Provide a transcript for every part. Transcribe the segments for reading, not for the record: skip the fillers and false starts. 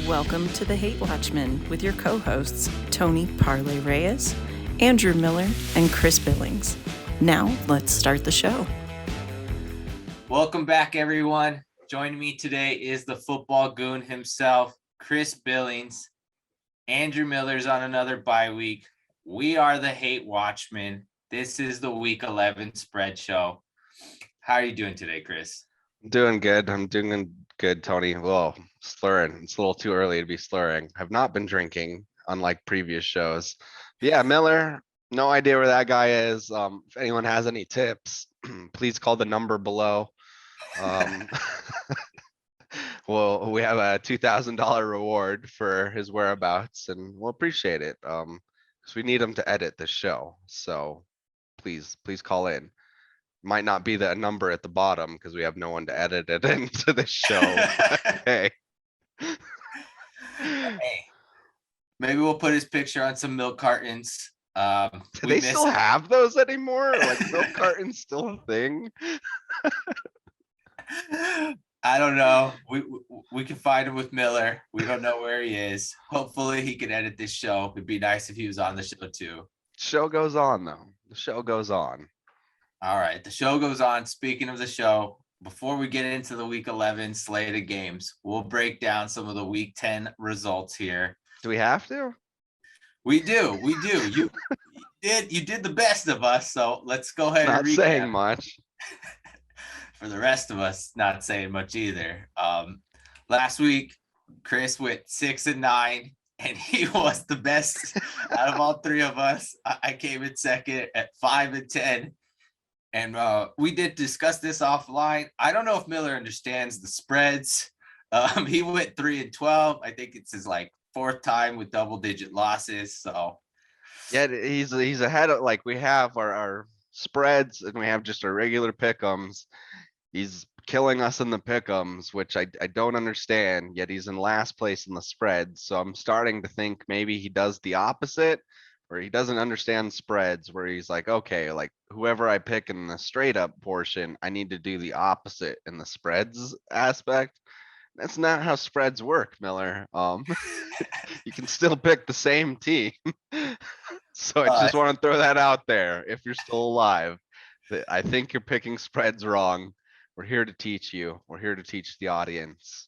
Welcome to the Hate Watchmen with your co-hosts Tony Parlay Reyes, Andrew Miller, and Chris Billings. Now let's start the show. Welcome back, everyone. Joining me today is the football goon himself, Chris Billings. Andrew Miller's on another bye week. We are the Hate Watchmen. This is the Week 11 spread show. How are you doing today, Chris? Doing good. I'm doing good, Tony. Well, slurring. It's a little too early to be slurring. I've not been drinking, unlike previous shows. But yeah, Miller, no idea where that guy is. If anyone has any tips, please call the number below. Well, we have a $2,000 reward for his whereabouts, and we'll appreciate it. Because we need him to edit the show. So please call in. Might not be the number at the bottom because we have no one to edit it into the show. Hey. Hey, maybe we'll put his picture on some milk cartons. Do they still have those anymore? Like milk cartons still a thing? I don't know. We can find him with Miller. We don't know where he is. Hopefully he can edit this show. It'd be nice if he was on the show too. Show goes on though. The show goes on. All right, the show goes on. Speaking of the show, before we get into the Week 11 slate of games, we'll break down some of the Week 10 results here. Do we have to? We do. You did the best of us, so let's go ahead Not and recap. saying much. For the rest of us, not saying much either. Last week, Chris went 6-9, and he was the best out of all three of us. I came in second at 5-10. And we did discuss this offline. I don't know if Miller understands the spreads. He went 3-12. I think it's his fourth time with double-digit losses. So yeah, he's ahead of we have our spreads and we have just our regular pick'ems. He's killing us in the pick'ems, which I don't understand. Yet he's in last place in the spreads. So I'm starting to think maybe he does the opposite, where he doesn't understand spreads, where he's like, okay, whoever I pick in the straight up portion, I need to do the opposite in the spreads aspect. That's not how spreads work, Miller. You can still pick the same team. So I just want to throw that out there. If you're still alive, I think you're picking spreads wrong. We're here to teach you. We're here to teach the audience.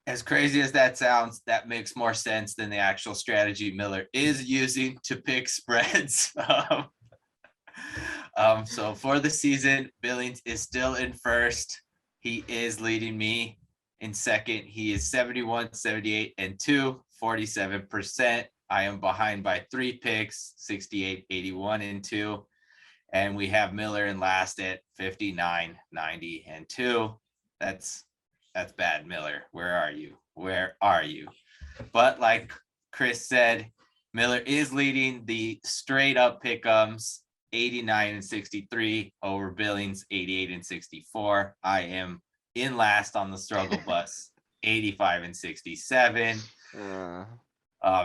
As crazy as that sounds, that makes more sense than the actual strategy Miller is using to pick spreads. So for the season, Billings is still in first. He is leading me in second. He is 71, 78, and 2, 47%. I am behind by 3 picks, 68, 81, and 2. And we have Miller in last at 59, 90, and 2. That's bad, Miller. Where are you? But like Chris said, Miller is leading the straight up pick'ems, 89 and 63 over Billings, 88 and 64. I am in last on the struggle bus, 85 and 67.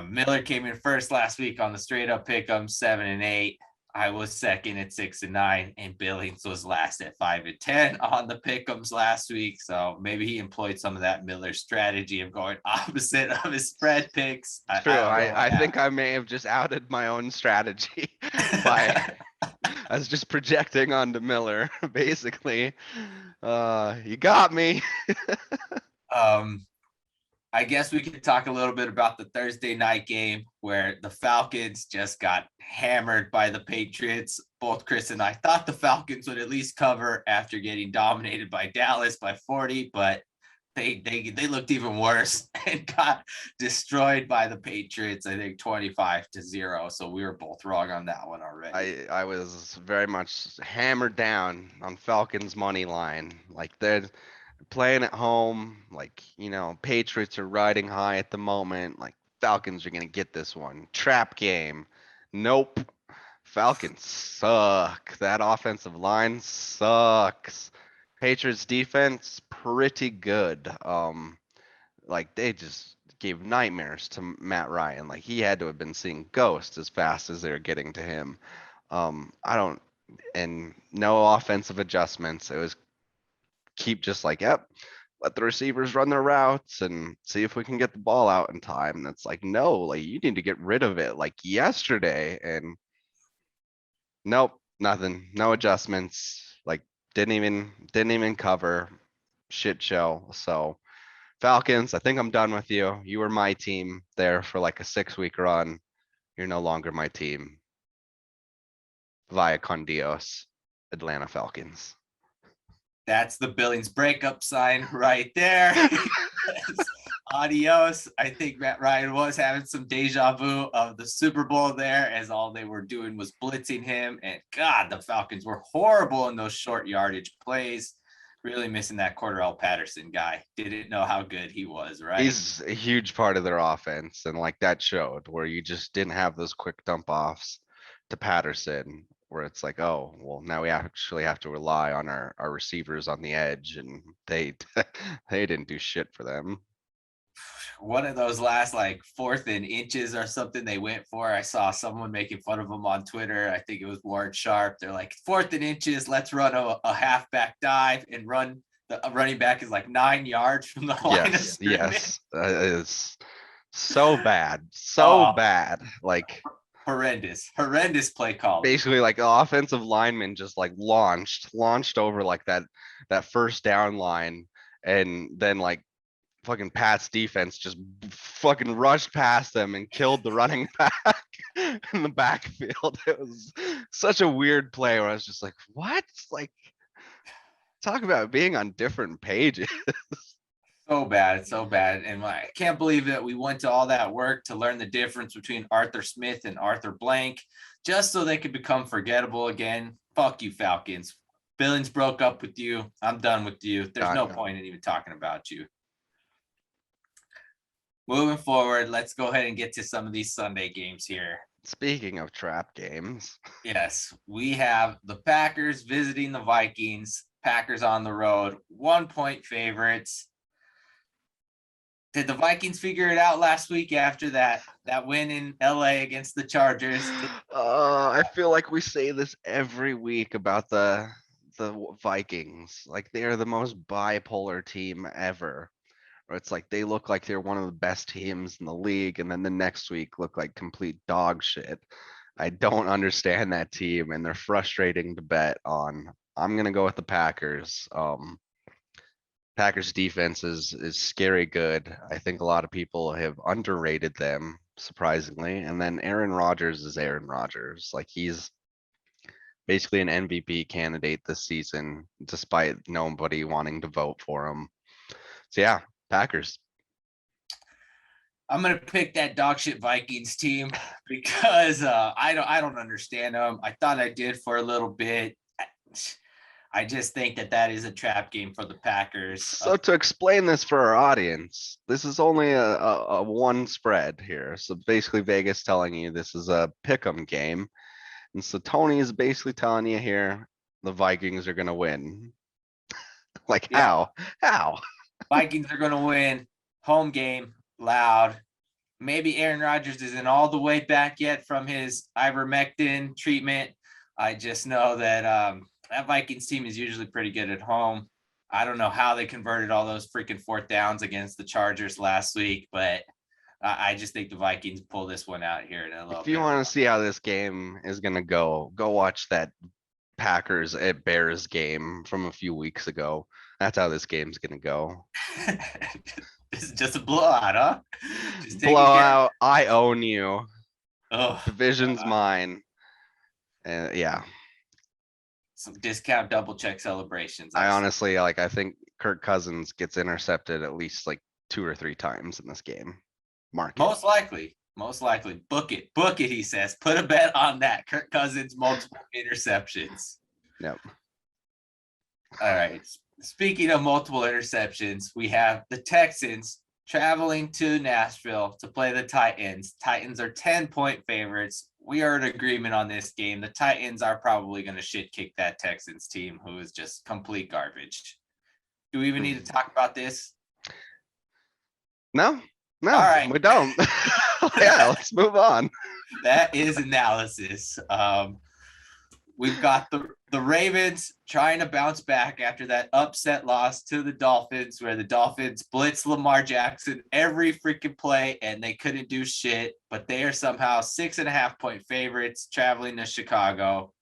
Miller came in first last week on the straight up pick'em, 7 and 8. I was second at 6-9, and Billings was last at 5-10 on the pick'ems last week. So maybe he employed some of that Miller strategy of going opposite of his spread picks. True. I think I may have just outed my own strategy by I was just projecting onto Miller, basically. You got me. I guess we could talk a little bit about the Thursday night game where the Falcons just got hammered by the Patriots. Both Chris and I thought the Falcons would at least cover after getting dominated by Dallas by 40, but they looked even worse and got destroyed by the Patriots, I think 25-0. So we were both wrong on that one already. I was very much hammered down on Falcons money line. They're playing at home, Patriots are riding high at the moment. Falcons are gonna get this one. Trap game. Nope. Falcons suck. That offensive line sucks. Patriots defense pretty good. They just gave nightmares to Matt Ryan. He had to have been seeing ghosts as fast as they were getting to him. And no offensive adjustments. It was keep just yep, let the receivers run their routes and see if we can get the ball out in time. And it's like, no, like you need to get rid of it like yesterday. And nope, nothing, no adjustments. Like didn't even cover. Shit show. So Falcons, I think I'm done with you. You were my team there for like a 6-week run. You're no longer my team. Via con Dios, Atlanta Falcons. That's the Billings breakup sign right there. Adios. I think Matt Ryan was having some deja vu of the Super Bowl there, as all they were doing was blitzing him. And God, the Falcons were horrible in those short yardage plays. Really missing that Cordell Patterson guy. Didn't know how good he was, right? He's a huge part of their offense. And like that showed where you just didn't have those quick dump offs to Patterson, where it's like, oh, well, now we actually have to rely on our receivers on the edge. And they they didn't do shit for them. One of those last like 4th and inches or something they went for. I saw someone making fun of them on Twitter. I think it was Warren Sharp. They're like 4th and inches. Let's run a halfback dive and run. The running back is like 9 yards from the line of Yes, scrimmage. yes. It's so bad, so bad. Like horrendous play call. basically like the offensive lineman just like launched over like that first down line, and then like fucking Pat's defense just fucking rushed past them and killed the running back in the backfield. It was such a weird play where I was just like, what? Like, talk about being on different pages. So bad, so bad. And I can't believe that we went to all that work to learn the difference between Arthur Smith and Arthur Blank, just so they could become forgettable again. Fuck you, Falcons. Billings broke up with you. I'm done with you. There's no point in even talking about you. Moving forward, let's go ahead and get to some of these Sunday games here. Speaking of trap games. Yes, we have the Packers visiting the Vikings. Packers on the road, 1-point favorites. Did the Vikings figure it out last week after that win in LA against the Chargers? I feel like we say this every week about the Vikings. Like they are the most bipolar team ever. Or it's like they look like they're one of the best teams in the league, and then the next week look like complete dog shit. I don't understand that team, and they're frustrating to bet on. I'm gonna go with the Packers. Packers defense is scary good. I think a lot of people have underrated them, surprisingly. And then Aaron Rodgers is Aaron Rodgers. Like he's basically an MVP candidate this season, despite nobody wanting to vote for him. So yeah, Packers. I'm gonna pick that dog shit Vikings team because I don't understand them. I thought I did for a little bit. I just think that is a trap game for the Packers. So to explain this for our audience, this is only a one spread here. So basically Vegas telling you this is a pick'em game. And so Tony is basically telling you here, the Vikings are going to win. Like how? How? Vikings are going to win. Home game, loud. Maybe Aaron Rodgers isn't all the way back yet from his ivermectin treatment. I just know that that Vikings team is usually pretty good at home. I don't know how they converted all those freaking 4th downs against the Chargers last week, but I just think the Vikings pull this one out here in a little bit. If you want to see how this game is going to go watch that Packers at Bears game from a few weeks ago. That's how this game's going to go. This is just a blowout, huh? Just blowout. I own you. Oh, division's mine. And yeah. Some discount double check celebrations. I honestly I think Kirk Cousins gets intercepted at least like 2 or 3 times in this game. Mark it. Most likely. Book it, he says. Put a bet on that. Kirk Cousins, multiple interceptions. Yep. All right. Speaking of multiple interceptions, we have the Texans traveling to Nashville to play the Titans. Titans are 10-point favorites. We are in agreement on this game. The Titans are probably going to shit kick that Texans team, who is just complete garbage. Do we even need to talk about this? No, all right. We don't. Yeah, let's move on. That is analysis. We've got the Ravens trying to bounce back after that upset loss to the Dolphins, where the Dolphins blitzed Lamar Jackson every freaking play and they couldn't do shit, but they are somehow 6.5-point favorites traveling to Chicago.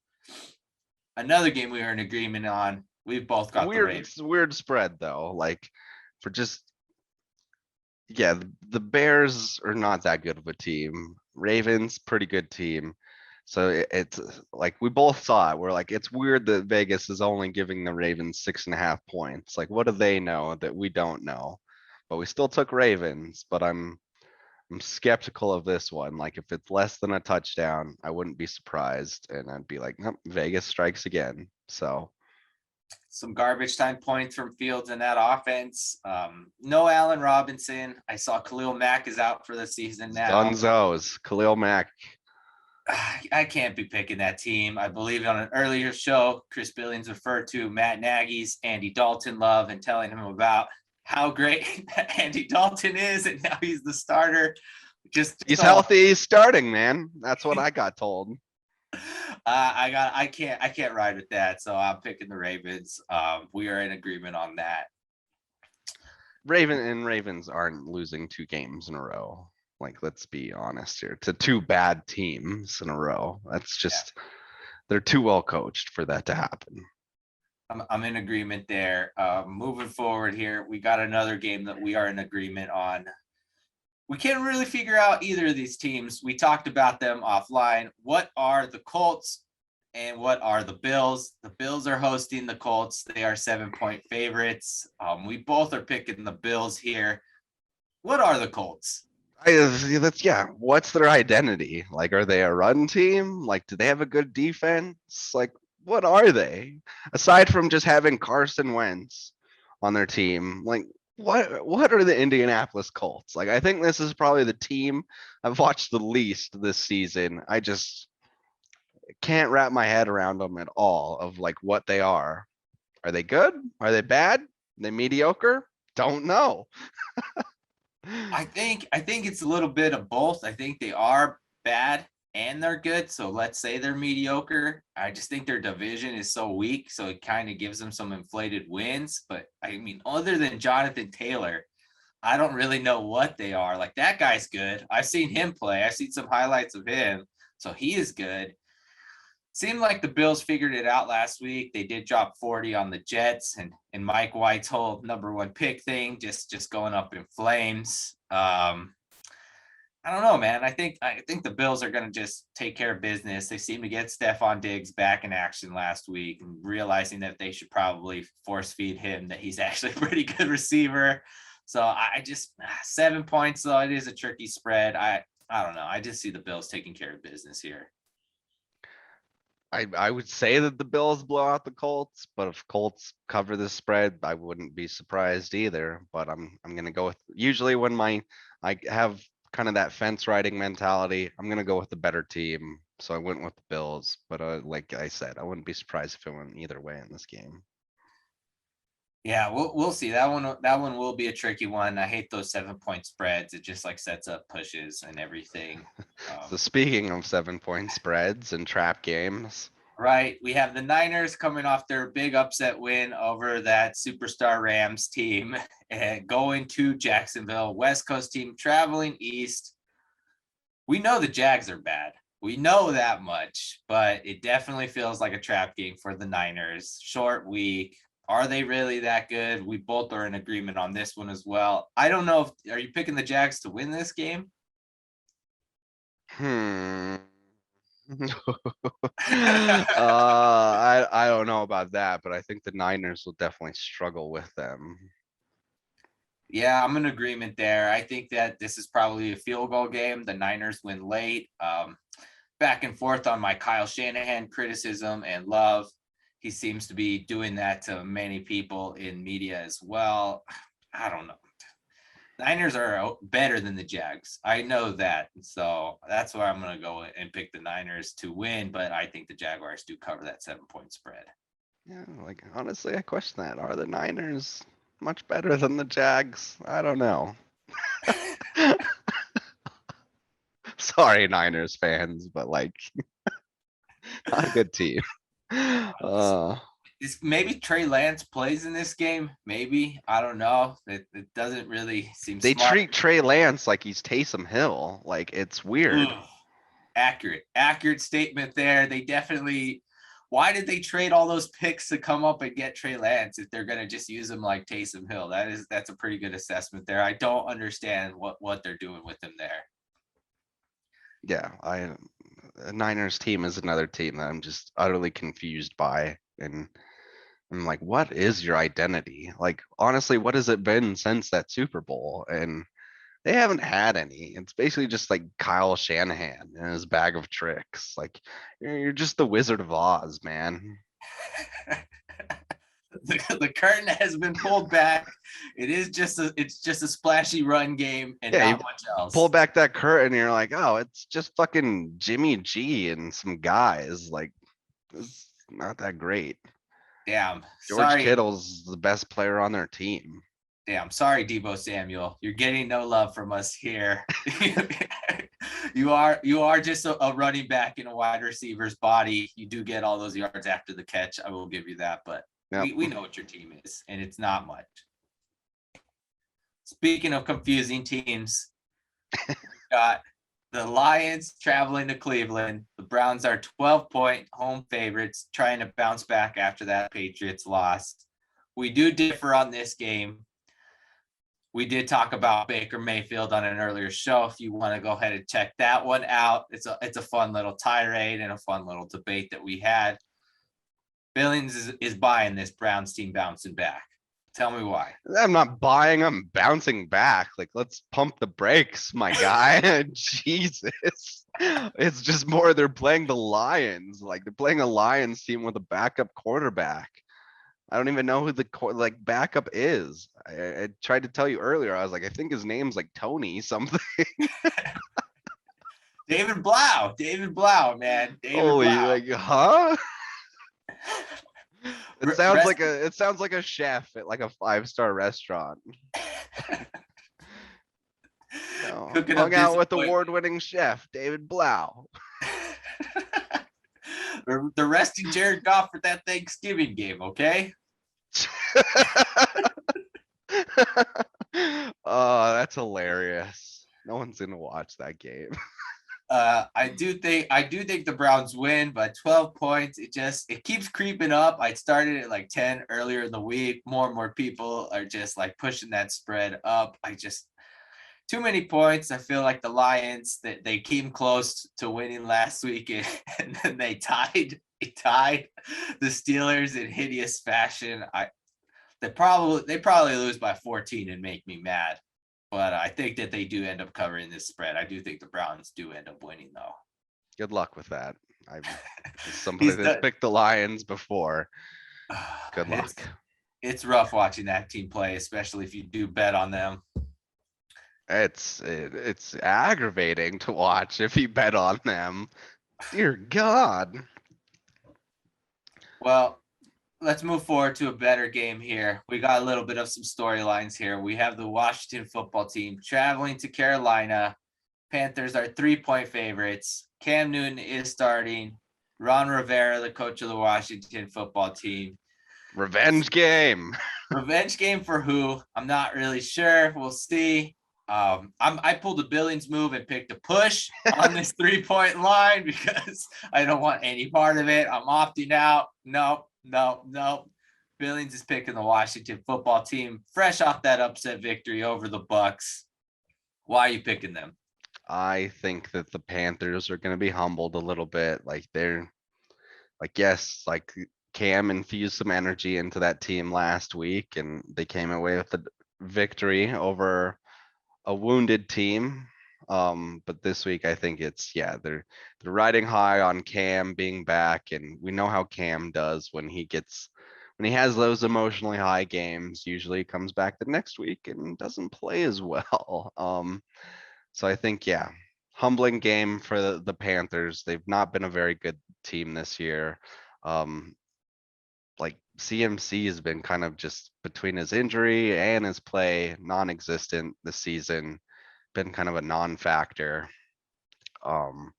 Another game we are in agreement on. We've both got the Ravens. It's a weird spread though, like for just, yeah, the Bears are not that good of a team. Ravens, pretty good team. So it's like we both saw it. We're like, it's weird that Vegas is only giving the Ravens 6.5 points. Like, what do they know that we don't know? But we still took Ravens, but I'm skeptical of this one. Like, if it's less than a touchdown, I wouldn't be surprised. And I'd be like, nope, Vegas strikes again. So Some garbage time points from Fields in that offense. No Allen Robinson. I saw Khalil Mack is out for the season now. Dunzos, Khalil Mack. I can't be picking that team. I believe on an earlier show, Chris Billings referred to Matt Nagy's Andy Dalton love and telling him about how great Andy Dalton is, and now he's the starter. He's healthy. He's starting, man. That's what I got told. I can't ride with that. So I'm picking the Ravens. We are in agreement on that. Ravens aren't losing 2 games in a row. Like, let's be honest here. To 2 bad teams in a row. That's just, they're too well coached for that to happen. I'm in agreement there. Moving forward here, we got another game that we are in agreement on. We can't really figure out either of these teams. We talked about them offline. What are the Colts and what are the Bills? The Bills are hosting the Colts. They are 7-point favorites. We both are picking the Bills here. What are the Colts? What's their identity? Like, are they a run team? Like, do they have a good defense? Like, what are they? Aside from just having Carson Wentz on their team, like, what are the Indianapolis Colts? Like, I think this is probably the team I've watched the least this season. I just can't wrap my head around them at all of like what they are. Are they good? Are they bad? Are they mediocre? Don't know. I think it's a little bit of both. I think they are bad and they're good. So let's say they're mediocre. I just think their division is so weak. So it kind of gives them some inflated wins. But I mean, other than Jonathan Taylor, I don't really know what they are. Like, that guy's good. I've seen him play. I've seen some highlights of him. So he is good. Seemed like the Bills figured it out last week. They did drop 40 on the Jets, and Mike White's whole #1 pick thing just going up in flames. I don't know, man. I think the Bills are going to just take care of business. They seem to get Stephon Diggs back in action last week and realizing that they should probably force feed him that he's actually a pretty good receiver. So I just 7 points, though. It is a tricky spread. I don't know. I just see the Bills taking care of business here. I would say that the Bills blow out the Colts, but if Colts cover the spread, I wouldn't be surprised either. But I'm gonna go with, usually when I have kind of that fence riding mentality, I'm gonna go with the better team. So I went with the Bills, but like I said, I wouldn't be surprised if it went either way in this game. Yeah, we'll see. That one will be a tricky one. I hate those 7-point spreads. It just like sets up pushes and everything. So speaking of 7-point spreads and trap games, right, we have the Niners coming off their big upset win over that superstar Rams team and going to Jacksonville. West Coast team traveling east. We know the Jags are bad. We know that much, but it definitely feels like a trap game for the Niners. Short week. Are they really that good? We both are in agreement on this one as well. I don't know are you picking the Jags to win this game? I don't know about that, but I think the Niners will definitely struggle with them. Yeah, I'm in agreement there. I think that this is probably a field goal game. The Niners win late. Back and forth on my Kyle Shanahan criticism and love. He seems to be doing that to many people in media as well. I don't know. Niners are better than the Jags. I know that. So that's why I'm going to go and pick the Niners to win. But I think the Jaguars do cover that 7-point spread. Yeah, like honestly, I question that. Are the Niners much better than the Jags? I don't know. Sorry, Niners fans, but like, not a good team. Is maybe Trey Lance plays in this game? Maybe. I don't know. It doesn't really seem They smart. treat Trey Lance like he's Taysom Hill. Like, it's weird. Ugh. Accurate statement there. They definitely. Why did they trade all those picks to come up and get Trey Lance if they're gonna just use him like Taysom Hill? That's a pretty good assessment there. I don't understand what they're doing with him there. Yeah, the Niners team is another team that I'm just utterly confused by. And I'm like, what is your identity? Like, honestly, what has it been since that Super Bowl? And they haven't had any. It's basically just like Kyle Shanahan and his bag of tricks. Like, you're just the Wizard of Oz, man. The curtain has been pulled back. It's just a splashy run game and Yeah, not much else. Pull back that curtain, and you're like, oh, it's just fucking Jimmy G and some guys. Like, it's not that great. Damn. George Sorry. Kittle's the best player on their team. Damn. Sorry, Debo Samuel. You're getting no love from us here. You are just a running back in a wide receiver's body. You do get all those yards after the catch. I will give you that, but Yep. we know what your team is, and it's not much. Speaking of confusing teams, got the Lions traveling to Cleveland. The Browns are 12-point home favorites, trying to bounce back after that Patriots loss. We do differ on this game. We did talk about Baker Mayfield on an earlier show. If you want to go ahead and check that one out, it's a fun little tirade and a fun little debate that we had. Billings is buying this Browns team bouncing back. Tell me why. I'm not buying, I'm bouncing back. Like, let's pump the brakes, my guy. Jesus. It's just more they're playing the Lions. Like, they're playing a Lions team with a backup quarterback. I don't even know who the backup is. I tried to tell you earlier. I was like, I think his name's like Tony something. David Blau, man. Holy, Blau. like, huh? It sounds like a chef at like a 5-star restaurant. Hung out with award-winning chef David Blau. They're resting Jared Goff for that Thanksgiving game, okay? Oh, that's hilarious. No one's gonna watch that game. I do think the Browns win by 12 points. It keeps creeping up. I started at like 10 earlier in the week. More and more people are just like pushing that spread up. Too many points. I feel like the Lions that they came close to winning last week and then they tied the Steelers in hideous fashion. They probably lose by 14 and make me mad. But I think that they do end up covering this spread. I do think the Browns do end up winning, though. Good luck with that. Somebody that's picked the Lions before. Good luck. It's rough watching that team play, especially if you do bet on them. It's aggravating to watch if you bet on them. Dear God. Well, let's move forward to a better game here. We got a little bit of some storylines here. We have the Washington football team traveling to Carolina. Panthers are 3-point favorites. Cam Newton is starting. Ron Rivera, the coach of the Washington football team. Revenge game. Revenge game for who? I'm not really sure. We'll see. I pulled a Billings move and picked a push on this 3-point line because I don't want any part of it. I'm opting out. Nope. Billings is picking the Washington football team fresh off that upset victory over the Bucks. Why are you picking them? I think that the Panthers are going to be humbled a little bit. Like, they're like, yes, like Cam infused some energy into that team last week and they came away with the victory over a wounded team. But this week I think they're riding high on Cam being back, and we know how Cam does when he has those emotionally high games. Usually comes back the next week and doesn't play as well. So I think humbling game for the Panthers. They've not been a very good team this year. Like CMC has been kind of just between his injury and his play non-existent this season, been kind of a non-factor. And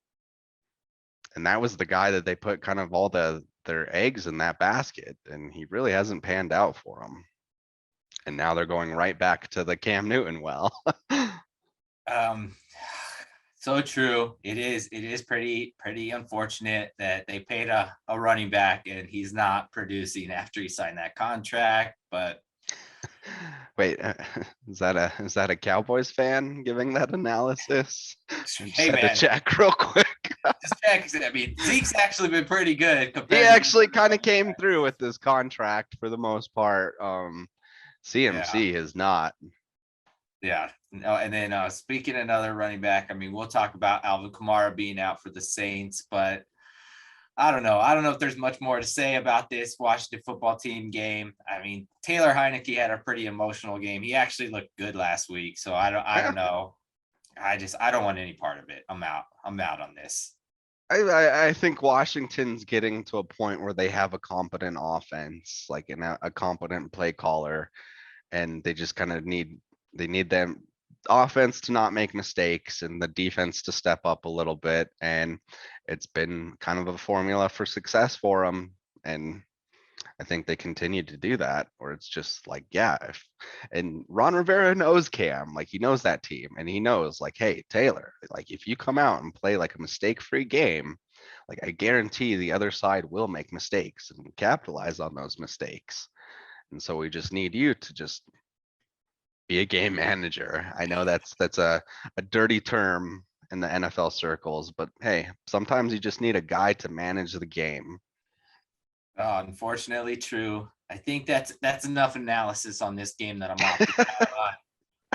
that was the guy that they put kind of all the their eggs in that basket, and he really hasn't panned out for them. And now they're going right back to the Cam Newton well. Um, so true. It is pretty unfortunate that they paid a running back and he's not producing after he signed that contract. But Wait, is that a Cowboys fan giving that analysis? I just hey, had to man, check real quick. just check. I mean, Zeke's actually been pretty good He compared. actually kind of came through with this contract for the most part. CMC has not. Yeah. No, and then speaking of another running back, I mean, we'll talk about Alvin Kamara being out for the Saints, but I don't know. I don't know if there's much more to say about this Washington football team game. I mean, Taylor Heineke had a pretty emotional game. He actually looked good last week, so I don't know. I don't want any part of it. I'm out on this. I think Washington's getting to a point where they have a competent offense, like a competent play caller, and they just kind of need them offense to not make mistakes and the defense to step up a little bit. And it's been kind of a formula for success for them. And I think they continue to do that, or it's just like, yeah. And Ron Rivera knows Cam, like he knows that team, and he knows, like, hey, Taylor, like if you come out and play like a mistake-free game, like I guarantee the other side will make mistakes and capitalize on those mistakes. And so we just need you to just be a game manager. I know that's a dirty term in the NFL circles, but hey, sometimes you just need a guy to manage the game. Unfortunately, true. I think that's enough analysis on this game that I'm off.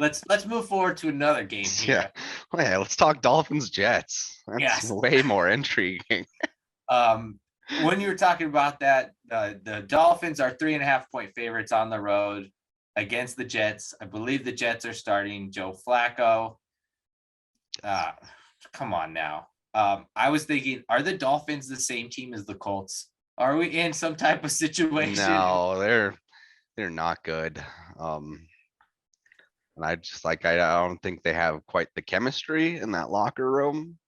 Let's move forward to another game here. Yeah, well, yeah, let's talk Dolphins Jets. That's Yes. way more intriguing. When you were talking about that, the Dolphins are 3.5-point favorites on the road against the Jets. I believe the Jets are starting Joe Flacco. Come on now. I was thinking, are the Dolphins the same team as the Colts? Are we in some type of situation? No, they're not good. And I just like I don't think they have quite the chemistry in that locker room.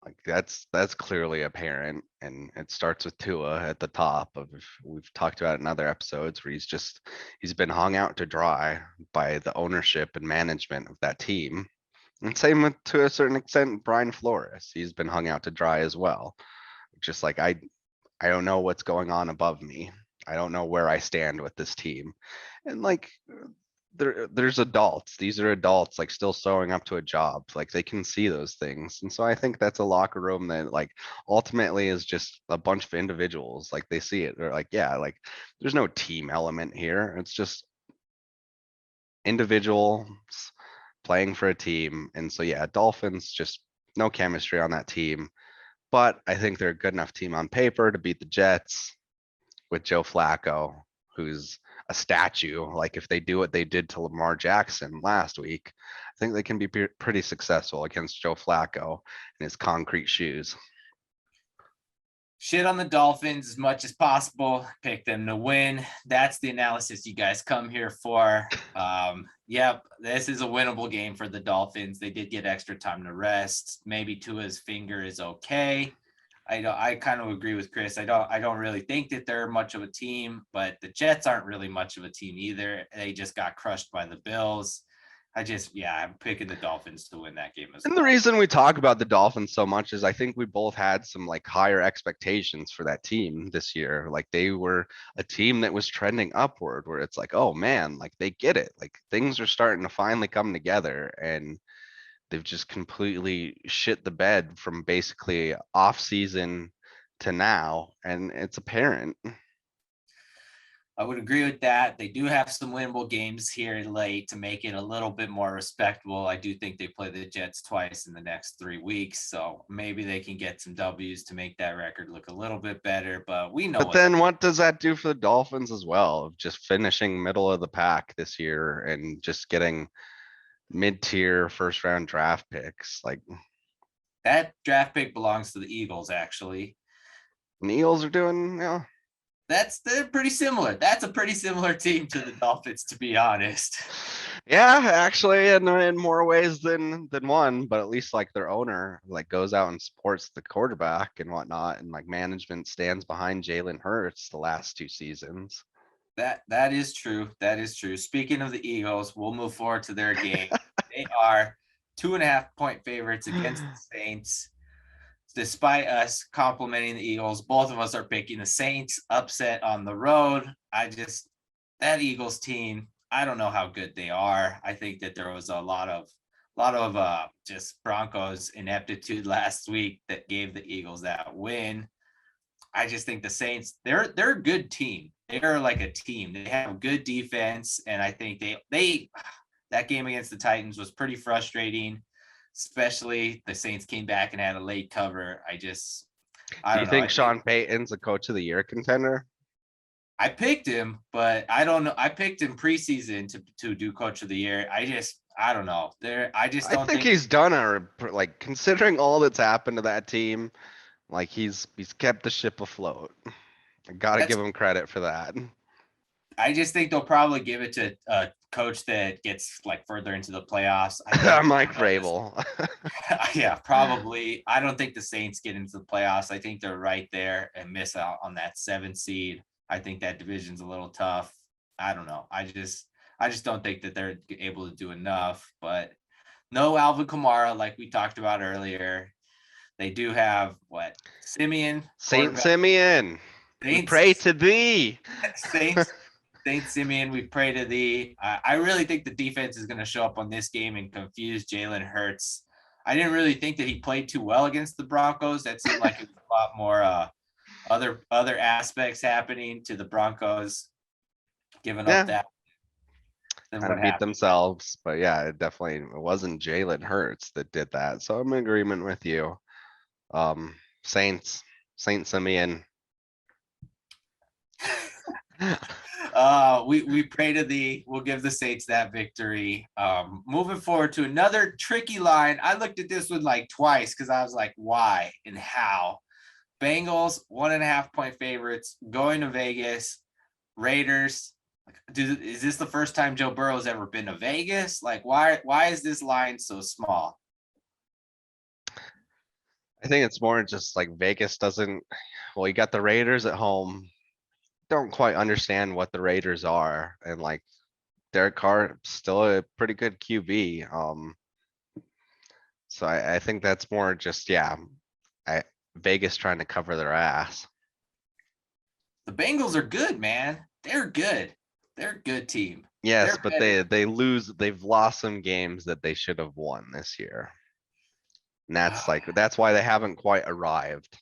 Like that's clearly apparent, and it starts with Tua at the top of. We've talked about it in other episodes where he's been hung out to dry by the ownership and management of that team. And same with, to a certain extent, Brian Flores. He's been hung out to dry as well. Just like I don't know what's going on above me. I don't know where I stand with this team. And like there's adults. These are adults like still showing up to a job. Like they can see those things. And so I think that's a locker room that like ultimately is just a bunch of individuals. Like they see it. They're like, yeah, like there's no team element here. It's just individuals playing for a team. And so yeah, Dolphins just no chemistry on that team. But I think they're a good enough team on paper to beat the Jets with Joe Flacco, who's a statue. Like if they do what they did to Lamar Jackson last week, I think they can be pretty successful against Joe Flacco and his concrete shoes. Shit on the Dolphins as much as possible. Pick them to win. That's the analysis you guys come here for. Yep, this is a winnable game for the Dolphins. They did get extra time to rest. Maybe Tua's finger is okay. I kind of agree with Chris. I don't really think that they're much of a team, but the Jets aren't really much of a team either. They just got crushed by the Bills. I'm picking the Dolphins to win that game as well. And the reason we talk about the Dolphins so much is I think we both had some like higher expectations for that team this year. Like they were a team that was trending upward where it's like, oh man, like they get it. Like things are starting to finally come together, and they've just completely shit the bed from basically off season to now. And it's apparent. I would agree with that. They do have some winnable games here late to make it a little bit more respectable. I do think they play the Jets twice in the next 3 weeks, so maybe they can get some W's to make that record look a little bit better. But we know. But then what does that do for the Dolphins as well? Of just finishing middle of the pack this year and just getting mid-tier first round draft picks. Like that draft pick belongs to the Eagles, actually. And the Eagles are doing, you know. They're pretty similar. That's a pretty similar team to the Dolphins, to be honest. Yeah, actually, in more ways than one, but at least like their owner like goes out and supports the quarterback and whatnot, and like management stands behind Jalen Hurts the last 2 seasons. That is true. That is true. Speaking of the Eagles, we'll move forward to their game. They are 2.5 point favorites against the Saints. Despite us complimenting the Eagles, both of us are picking the Saints upset on the road. That Eagles team, I don't know how good they are. I think that there was a lot of just Broncos ineptitude last week that gave the Eagles that win. I just think the Saints, they're a good team. They're like a team. They have good defense, and I think they that game against the Titans was pretty frustrating, especially the Saints came back and had a late cover. I Do you don't know. think Sean Payton's a coach of the year contender? I picked him, but I don't know. I picked him preseason to do coach of the year. I don't know. I just I don't think think he's done like considering all that's happened to that team, like he's kept the ship afloat. I gotta that's give him credit for that. I just think they'll probably give it to a coach that gets like further into the playoffs. I think Mike Vrabel. yeah, probably. I don't think the Saints get into the playoffs. I think they're right there and miss out on that 7th seed. I think that division's a little tough. I don't know. I just don't think that they're able to do enough. But no Alvin Kamara, like we talked about earlier. They do have what Simeon, Saint quarterback. Simeon, we pray Saints, to thee. Saints, Saint Simeon, we pray to thee. I really think the defense is going to show up on this game and confuse Jalen Hurts. I didn't really think that he played too well against the Broncos. That seemed like it was a lot more other aspects happening to the Broncos, giving up Yeah, that than kind what of beat happened. themselves, but yeah, it wasn't Jalen Hurts that did that. So I'm in agreement with you. Um, Saints, Saint Simeon. We pray to thee. We'll give the Saints that victory. Moving forward to another tricky line. I looked at this one like twice because I was like, why and how? Bengals 1.5 point favorites going to Vegas. Raiders. Is this the first time Joe Burrow's ever been to Vegas? Like, why is this line so small? I think it's more just like Vegas doesn't. Well, you got the Raiders at home. Don't quite understand what the Raiders are, and like Derek Carr still a pretty good QB. So I think that's more just I Vegas trying to cover their ass. The Bengals are good, man. They're good. They're a good team. Yes, They're but better. they've lost some games that they should have won this year. And that's why they haven't quite arrived.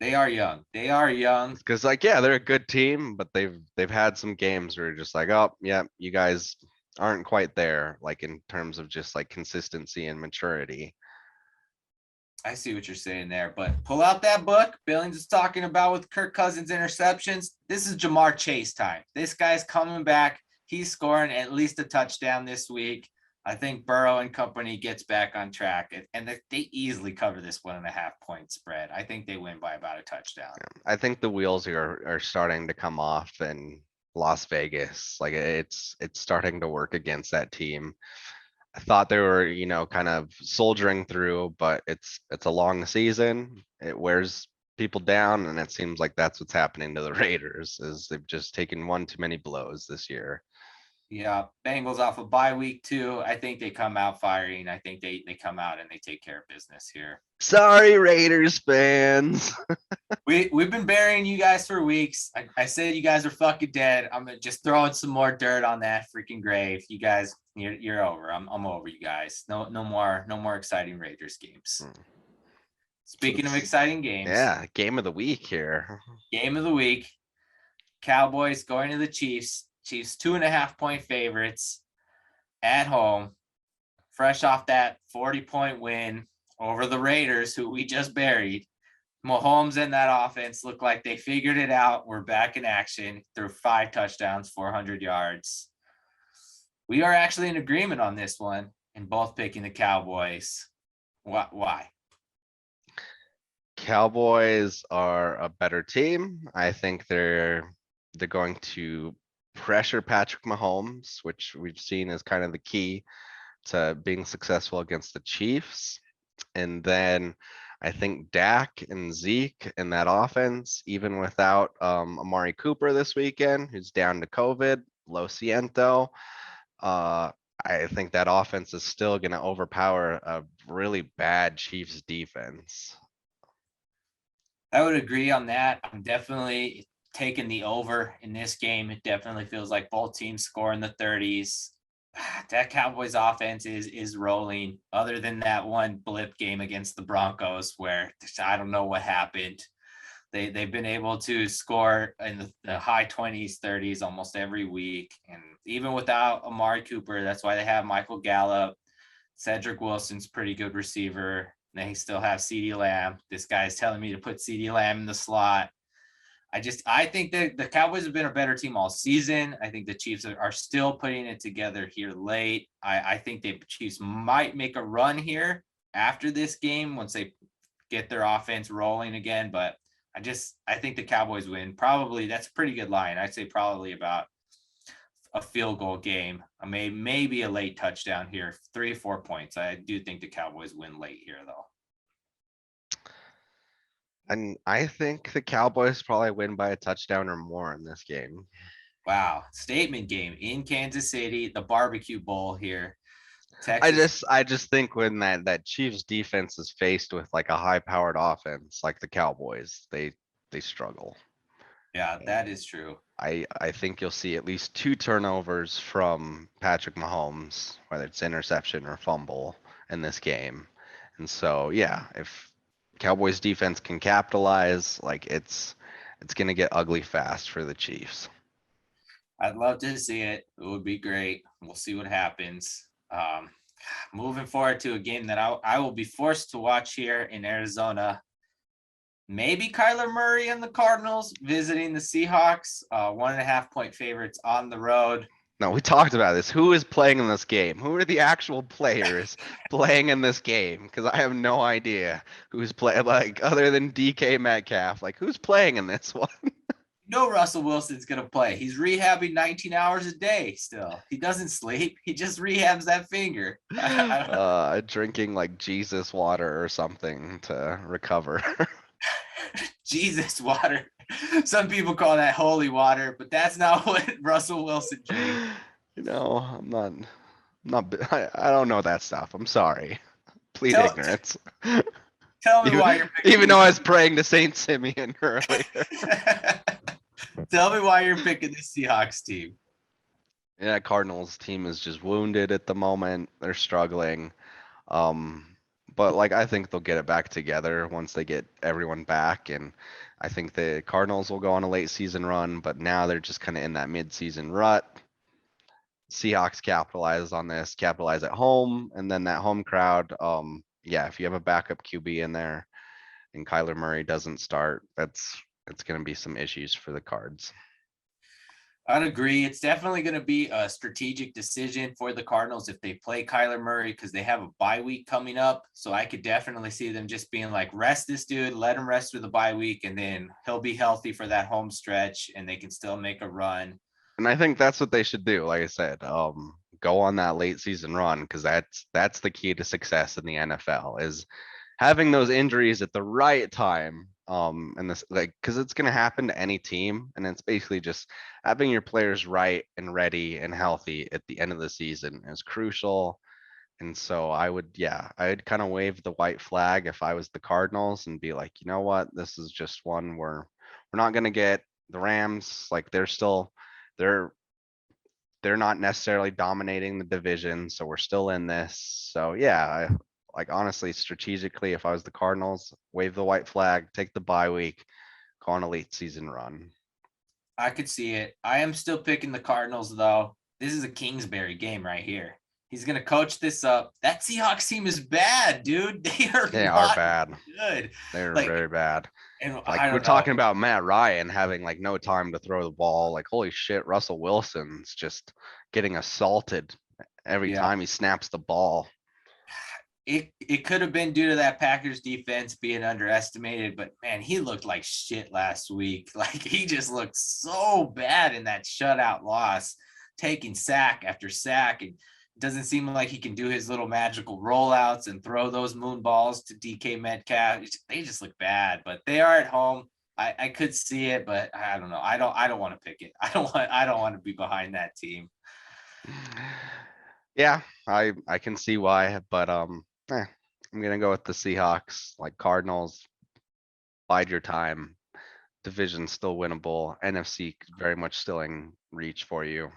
They are young. They are young. Because like yeah, they're a good team, but they've had some games where you're just like, oh yeah, you guys aren't quite there, like in terms of just like consistency and maturity. I see what you're saying there, but pull out that book Billings is talking about with Kirk Cousins interceptions. This is Jamar Chase time. This guy's coming back. He's scoring at least a touchdown this week. I think Burrow and company gets back on track, and they easily cover this 1.5 point spread. I think they win by about a touchdown. I think the wheels are starting to come off in Las Vegas. Like it's starting to work against that team. I thought they were, kind of soldiering through, but it's a long season. It wears people down, and it seems like that's what's happening to the Raiders, is they've just taken one too many blows this year. Yeah, Bengals off a bye week too. I think they come out firing. I think they come out and they take care of business here. Sorry, Raiders fans. We've been burying you guys for weeks. I said you guys are fucking dead. I'm just throwing some more dirt on that freaking grave. You guys, you're over. I'm over you guys. No more exciting Raiders games. Speaking of exciting games, Yeah, game of the week here. game of the week. Cowboys going to the Chiefs. Chiefs 2.5 point favorites at home, fresh off that 40-point win over the Raiders, who we just buried. Mahomes and that offense look like they figured it out. We're back in action through 5 touchdowns, 400 yards. We are actually in agreement on this one and both picking the Cowboys. Why? Cowboys are a better team. I think they're going to pressure Patrick Mahomes, which we've seen is kind of the key to being successful against the Chiefs. And then I think Dak and Zeke in that offense, even without Amari Cooper this weekend, who's down to COVID, Lo Ciento, uh, I think that offense is still going to overpower a really bad Chiefs defense. I would agree on that. I'm definitely taking the over in this game. It definitely feels like both teams score in the 30s. That Cowboys offense is rolling, other than that one blip game against the Broncos where I don't know what happened. They've been able to score in the high 20s, 30s almost every week. And even without Amari Cooper, that's why they have Michael Gallup. Cedric Wilson's pretty good receiver. They still have CeeDee Lamb. This guy's telling me to put CeeDee Lamb in the slot. I think that the Cowboys have been a better team all season. I think the Chiefs are still putting it together here late. I think the Chiefs might make a run here after this game once they get their offense rolling again. But I think the Cowboys win. Probably that's a pretty good line. I'd say probably about a field goal game. Maybe a late touchdown here, 3 or 4 points. I do think the Cowboys win late here though. And I think the Cowboys probably win by a touchdown or more in this game. Wow. Statement game in Kansas City, the barbecue bowl here. Texas. I just think when that Chiefs defense is faced with like a high powered offense like the Cowboys, they struggle. Yeah, that is true. I think you'll see at least 2 turnovers from Patrick Mahomes, whether it's interception or fumble in this game. And so, yeah, if Cowboys defense can capitalize, like it's going to get ugly fast for the Chiefs. I'd love to see it. It would be great. We'll see what happens. Moving forward to a game that I will be forced to watch here in Arizona. Maybe Kyler Murray and the Cardinals visiting the Seahawks, 1.5 point favorites on the road. No, we talked about this. Who is playing in this game? Who are the actual players playing in this game? Because I have no idea who's playing, like, other than DK Metcalf. Like, who's playing in this one? No, Russell Wilson's going to play. He's rehabbing 19 hours a day still. He doesn't sleep. He just rehabs that finger. Drinking, like, Jesus water or something to recover. Jesus water. Some people call that holy water, but that's not what Russell Wilson drinks. You know, I don't know that stuff. I'm sorry. Plead ignorance. Tell me why you're picking even though I was praying to Saint Simeon earlier. Tell me why you're picking the Seahawks team. Yeah, Cardinals team is just wounded at the moment. They're struggling. But like I think they'll get it back together once they get everyone back. And I think the Cardinals will go on a late season run, but now they're just kind of in that mid-season rut. Seahawks capitalize on this, capitalize at home, and then that home crowd. Yeah, if you have a backup QB in there and Kyler Murray doesn't start, it's going to be some issues for the Cards. I'd agree. It's definitely going to be a strategic decision for the Cardinals if they play Kyler Murray because they have a bye week coming up. So I could definitely see them just being like, rest this dude, let him rest through the bye week, and then he'll be healthy for that home stretch and they can still make a run. And I think that's what they should do. Like I said, go on that late season run because that's the key to success in the NFL is having those injuries at the right time. And this like because it's gonna happen to any team, and it's basically just having your players right and ready and healthy at the end of the season is crucial. And so I'd kind of wave the white flag if I was the Cardinals and be like, you know what, this is just one where we're not gonna get the Rams. Like they're not necessarily dominating the division, so we're still in this. So yeah, like honestly, strategically, if I was the Cardinals, wave the white flag, take the bye week, go on a late season run. I could see it. I am still picking the Cardinals though. This is a Kingsbury game right here. He's gonna coach this up. That Seahawks team is bad, dude. They are bad. Good. They're very bad. And like we're talking about Matt Ryan having like no time to throw the ball. Like holy shit, Russell Wilson's just getting assaulted every time he snaps the ball. it could have been due to that Packers defense being underestimated, but man, he looked like shit last week. Like he just looked so bad in that shutout loss, taking sack after sack. And it doesn't seem like he can do his little magical rollouts and throw those moon balls to DK Metcalf. They just look bad, but they are at home. I could see it, but I don't know. I don't want to pick it. I don't want to be behind that team. Yeah, I can see why, but I'm gonna go with the Seahawks. Like Cardinals, bide your time. Division still winnable. NFC very much still in reach for you.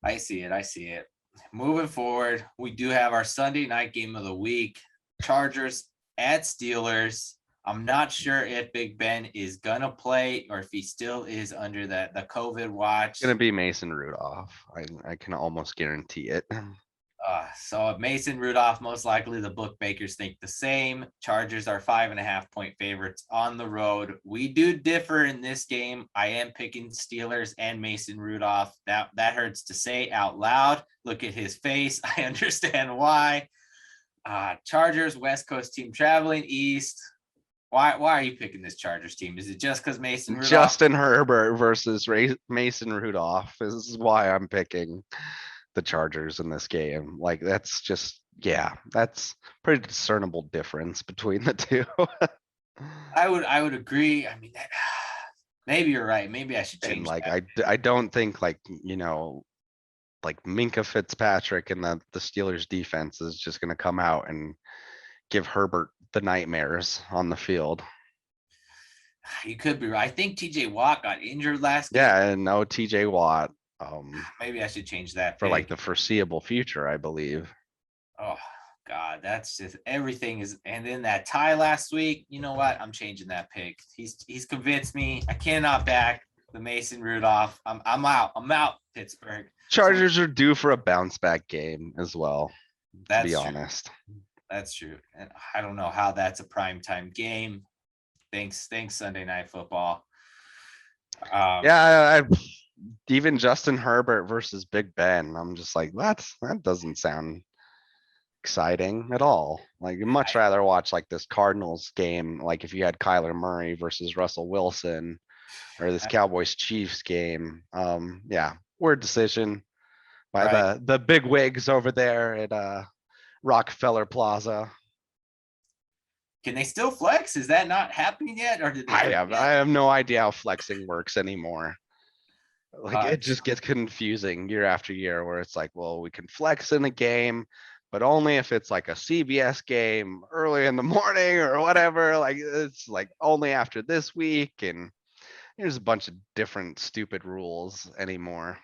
I see it. I see it. Moving forward, we do have our Sunday night game of the week. Chargers at Steelers. I'm not sure if Big Ben is gonna play or if he still is under the COVID watch. It's gonna be Mason Rudolph. I can almost guarantee it. So Mason Rudolph, most likely the bookmakers think the same. Chargers are 5.5-point favorites on the road. We do differ in this game. I am picking Steelers and Mason Rudolph. That hurts to say out loud. Look at his face. I understand why. Chargers, West Coast team traveling east. Why are you picking this Chargers team? Is it just because Mason Rudolph? Justin Herbert versus Mason Rudolph. This is why I'm picking the Chargers in this game. Like that's just, yeah, that's pretty discernible difference between the two. I would agree. I mean, maybe you're right. Maybe I should change. And like that. I don't think like like Minka Fitzpatrick and the Steelers defense is just gonna come out and give Herbert the nightmares on the field. You could be right. I think TJ Watt got injured last game. Yeah, and no TJ Watt. Maybe I should change that for pick. like the foreseeable future, I believe. Oh God, that's just everything is. And then that tie last week, you know what? I'm changing that pick. He's convinced me. I cannot back the Mason Rudolph. I'm out. I'm out, Pittsburgh. Chargers are due for a bounce back game as well. To be honest. That's true. And I don't know how that's a primetime game. Thanks, Sunday Night Football. Yeah, even Justin Herbert versus Big Ben. I'm just like, that doesn't sound exciting at all. Like, I'd much rather watch like this Cardinals game, like if you had Kyler Murray versus Russell Wilson, or this Cowboys Chiefs game. Yeah, word decision by the big wigs over there at Rockefeller Plaza. Can they still flex? Is that not happening yet? Or did they I have no idea how flexing works anymore. Like it just gets confusing year after year where it's like, well, we can flex in a game, but only if it's like a CBS game early in the morning or whatever. Like it's like only after this week, and there's a bunch of different stupid rules anymore.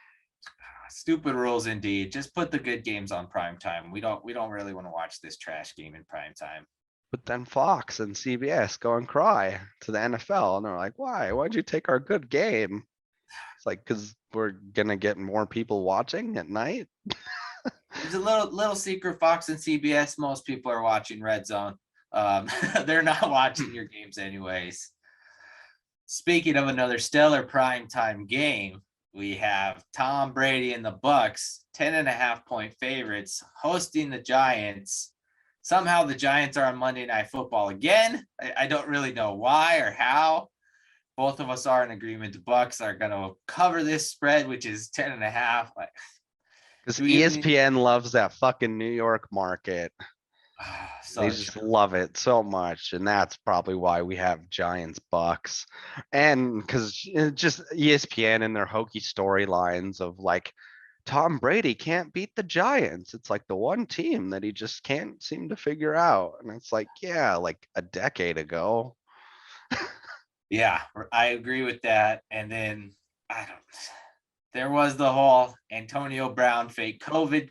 Stupid rules indeed. Just put the good games on prime time. We don't really want to watch this trash game in prime time. But then Fox and CBS go and cry to the NFL, and they're like, why? Why'd you take our good game? It's like, because we're gonna get more people watching at night. There's a little secret. Fox and CBS, most people are watching Red Zone. They're not watching your games anyways. Speaking of another stellar primetime game, we have Tom Brady and the Bucks, 10.5-point favorites, hosting the Giants. Somehow the Giants are on Monday Night Football again. I don't really know why or how. Both of us are in agreement. The Bucks are going to cover this spread, which is 10.5. Because ESPN loves that fucking New York market. They just love it so much, and that's probably why we have Giants Bucks. And because just ESPN and their hokey storylines of like Tom Brady can't beat the Giants. It's like the one team that he just can't seem to figure out. And it's like, yeah, like a decade ago. Yeah, I agree with that. And then there was the whole Antonio Brown fake COVID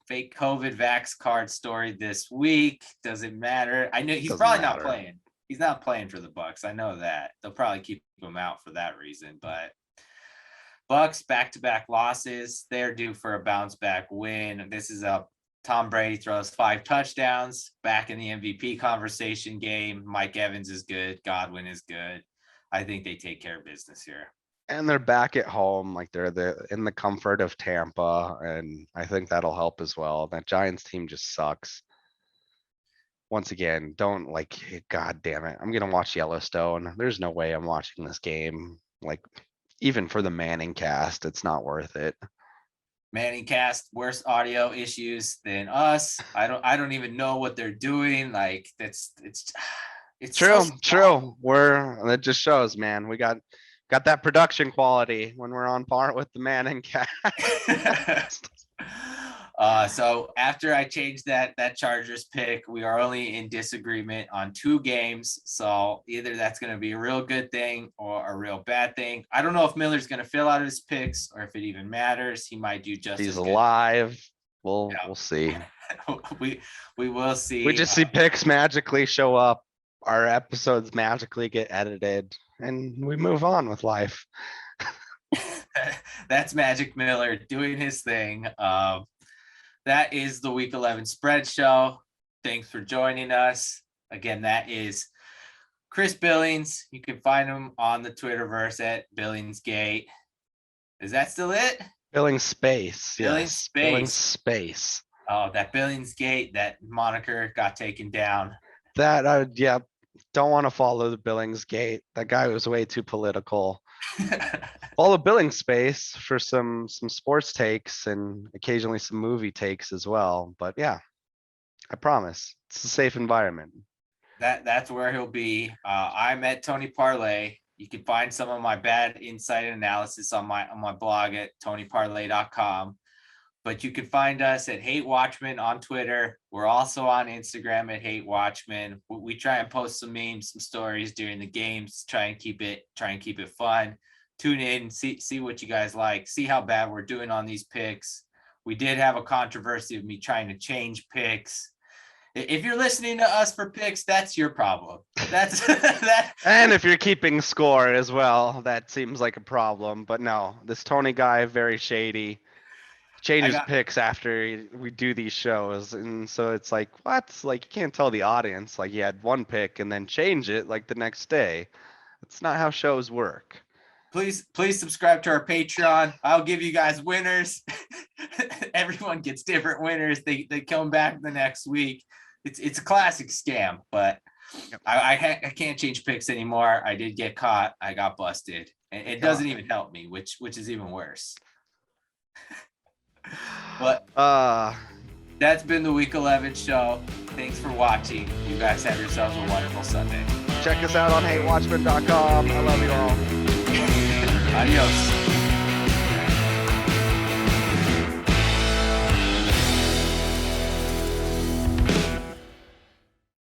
vax card story this week. Doesn't matter. I know he's probably not playing. He's not playing for the Bucks. I know that. They'll probably keep him out for that reason. But Bucks back-to-back losses. They're due for a bounce-back win. This is a Tom Brady throws 5 touchdowns, back in the MVP conversation game. Mike Evans is good. Godwin is good. I think they take care of business here. And they're back at home, like they're in the comfort of Tampa, and I think that'll help as well. That Giants team just sucks. Once again, don't like, God damn it. I'm gonna watch Yellowstone. There's no way I'm watching this game. Like, even for the Manning cast, it's not worth it. Manning cast worse audio issues than us. I don't even know what they're doing. Like it's True, so true. That just shows, man. We got that production quality when we're on par with the Manning cast. So after I changed that Chargers pick, we are only in disagreement on 2 games. So either that's going to be a real good thing or a real bad thing. I don't know if Miller's going to fill out his picks or if it even matters. He might do just He's as good. alive. We'll see. we will see. We just see picks magically show up. Our episodes magically get edited, and we move on with life. That's Magic Miller doing his thing. That is the Week 11 Spread Show. Thanks for joining us. Again, that is Chris Billings. You can find him on the Twitterverse at Billingsgate. Is that still it? Billings Space. Billings Yes. Space. Billings Space. Oh, that Billingsgate, that moniker got taken down. That, yeah, don't want to follow the Billings Gate. That guy was way too political. Follow Billings Space for some sports takes and occasionally some movie takes as well. But yeah, I promise it's a safe environment. That's where he'll be. I'm at Tony Parlay. You can find some of my bad insight and analysis on my blog at tonyparlay.com. But you can find us at Hate Watchmen on Twitter. We're also on Instagram at Hate Watchmen. We try and post some memes, some stories during the games. Try and keep it fun. Tune in, see what you guys like. See how bad we're doing on these picks. We did have a controversy of me trying to change picks. If you're listening to us for picks, that's your problem. That's that. And if you're keeping score as well, that seems like a problem. But no, this Tony guy, very shady. Changes picks after we do these shows, and so it's like, what? Like, you can't tell the audience like you had one pick and then change it like the next day. That's not how shows work. Please subscribe to our Patreon. I'll give you guys winners. Everyone gets different winners. They come back the next week. It's a classic scam, but yep. I can't change picks anymore. I did get caught. I got busted. And it doesn't even help me, which is even worse. But that's been the Week 11 show. Thanks for watching. You guys have yourselves a wonderful Sunday. Check us out on hatewatchmen.com. I love you all. Adios.